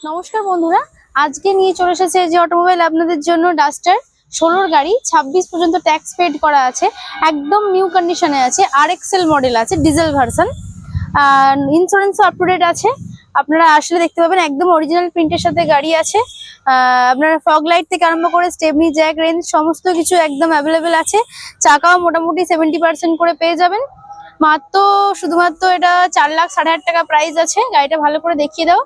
নমস্কার বন্ধুরা, আজকে নিয়ে চলে এসেছে যে অটোমোবাইল আপনাদের জন্য ডাস্টার 16 গাড়ি 26 পর্যন্ত ট্যাক্স পেড করা আছে, একদম নিউ কন্ডিশনে আছে, RXL মডেল আছে, ডিজেল ভার্সন, আর ইন্স্যুরেন্সও আপ টু ডেট আছে। আপনারা আসলে দেখতে পাবেন একদম অরিজিনাল প্রিন্টের সাথে গাড়ি আছে। আপনারা ফগ লাইট থেকে আরম্ভ করে স্টেপনি, জ্যাক, রেঞ্জ সমস্ত কিছু একদম অ্যাভেলেবেল আছে। চাকাও মোটামুটি 70% করে পেয়ে যাবেন। শুধুমাত্র এটা 4,08,500 টাকা প্রাইস আছে। গাড়িটা ভালো করে দেখিয়ে দাও।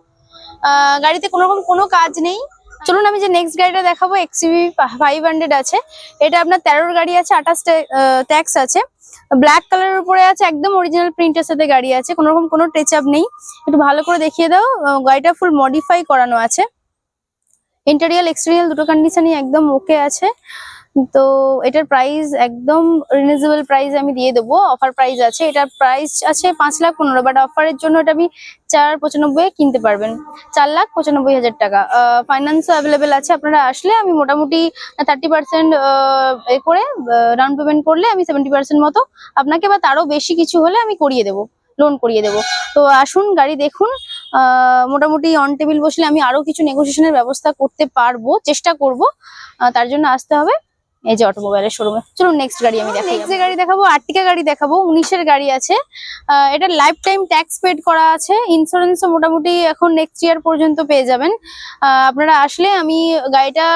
গাড়িতে কোনোরকম কোনো কাজ নেই। চলুন আমি যে নেক্সট গাড়িটা দেখাবো, XUV 500 আছে। এটা আপনার 13 গাড়ি আছে, 28 ট্যাক্স আছে, ব্ল্যাক কালারের উপরে আছে, একদম অরিজিনাল প্রিন্টের সাথে গাড়ি আছে, কোনোরকম কোনো টাচ আপ নেই। একটু ভালো করে দেখিয়ে দাও। গাড়িটা ফুল মডিফাই করানো আছে, ইন্টেরিয়াল এক্সটেরিয়াল দুটো কন্ডিশনই একদম ওকে আছে। তো এটার প্রাইস একদম রিজনেবল প্রাইস আমি দিয়ে দেবো। অফার প্রাইস আছে, এটার প্রাইস আছে 5,15,000, বাট অফারের জন্য এটা আমি 4,95,000 কিনতে পারবেন, 4,95,000 টাকা। ফাইন্যান্সও অ্যাভেলেবেল আছে। আপনারা আসলে আমি মোটামুটি 30% করে ডাউন পেমেন্ট করলে আমি 70% মতো আপনাকে, বা তারও বেশি কিছু হলে আমি করিয়ে দেবো, লোন করিয়ে দেবো। তো আসুন গাড়ি দেখুন। মোটামুটি অন টেবিল বসলে আমি আরো কিছু নেগোসিয়েশনের ব্যবস্থা করতে পারবো, চেষ্টা করব। তার জন্য আসতে হবে এই যে অটোমোবাইলের শোরুমে। চলুন নেক্সট গাড়ি আমি দেখাই। নেক্সট যে গাড়ি দেখাবো, আর্টিকা গাড়ি দেখাবো, 19-এর গাড়ি আছে। এটা লাইফ টাইম ট্যাক্স পেড করা আছে, ইন্স্যুরেন্সও মোটামুটি এখন নেক্সট ইয়ার পর্যন্ত পেয়ে যাবেন। আপনারা আসলে আমি গাড়িটা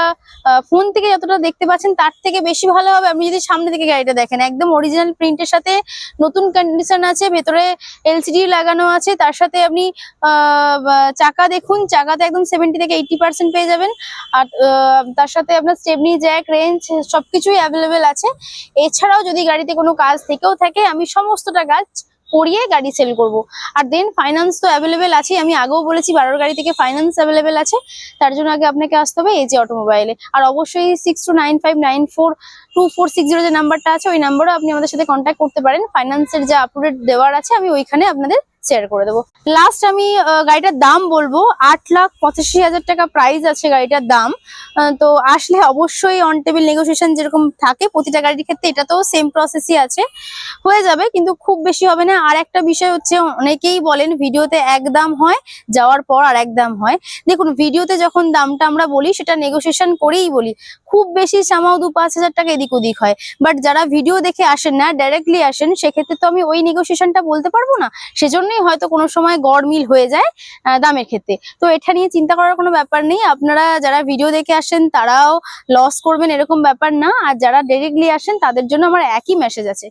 ফোন থেকে যতটা দেখতে পাচ্ছেন তার থেকে বেশি ভালো হবে আপনি যদি সামনে থেকে গাড়িটা দেখেন। একদম অরিজিনাল প্রিন্টের সাথে নতুন কন্ডিশন আছে, ভেতরে LCD লাগানো আছে, তার সাথে আপনি চাকা দেখুন, চাকাতে একদম 70 থেকে 80% পেয়ে যাবেন। আর তার সাথে আপনার স্টেপনি, জ্যাক, রেঞ্জ সবকিছুই অ্যাভেলেবেল আছে। এছাড়াও যদি গাড়িতে কোনো কাজ থেকেও থাকে আমি সমস্তটা কাজ করিয়ে গাড়ি সেল করব। আর দেন ফাইন্যান্স তো অ্যাভেলেবেল আছে, আমি আগেও বলেছি 12 গাড়ি থেকে ফাইন্যান্স অ্যাভেলেবেল আছে। তার জন্য আগে আপনাকে আসতে হবে এই যে অটোমোবাইলে। আর অবশ্যই 6295942460 যে নাম্বারটা আছে ওই নাম্বারও আপনি আমাদের সাথে কন্ট্যাক্ট করতে পারেন। ফাইন্যান্সের যে আপডেট দেওয়ার আছে আমি ওইখানে আপনাদের শেয়ার করে দেবো। লাস্ট আমি গাড়িটার দাম বলবো, 8,85,000 টাকা প্রাইস আছে গাড়িটার দাম। তো আসলে অবশ্যই অন টেবিল নেগোসিয়েশন যেরকম থাকে প্রতিটা গাড়ির ক্ষেত্রে এটাতেও সেম প্রসেসই আছে, হয়ে যাবে, কিন্তু খুব বেশি হবে না। আর একটা বিষয় হচ্ছে, অনেকেই বলেন ভিডিওতে এক দাম হয়, যাওয়ার পর আর এক দাম হয়। দেখুন ভিডিওতে যখন দামটা আমরা বলি সেটা নেগোসিয়েশন করেই বলি, খুব বেশি সামাও 2-5,000 টাকা এদিক ওদিক হয়। বাট যারা ভিডিও দেখে আসেন না, ডাইরেক্টলি আসেন, সেক্ষেত্রে তো আমি ওই নেগোসিয়েশনটা বলতে পারবো না। সেজন্যই হয়তো কোনো সময় গড়মিল হয়ে যায় দামের ক্ষেত্রে। তো এটা নিয়ে চিন্তা করার কোনো ব্যাপার নেই। আপনারা যারা ভিডিও দেখে আসেন তারাও লস করবেন এরকম ব্যাপার না, আর যারা ডাইরেক্টলি আসেন তাদের জন্য আমার একই মেসেজ আছে।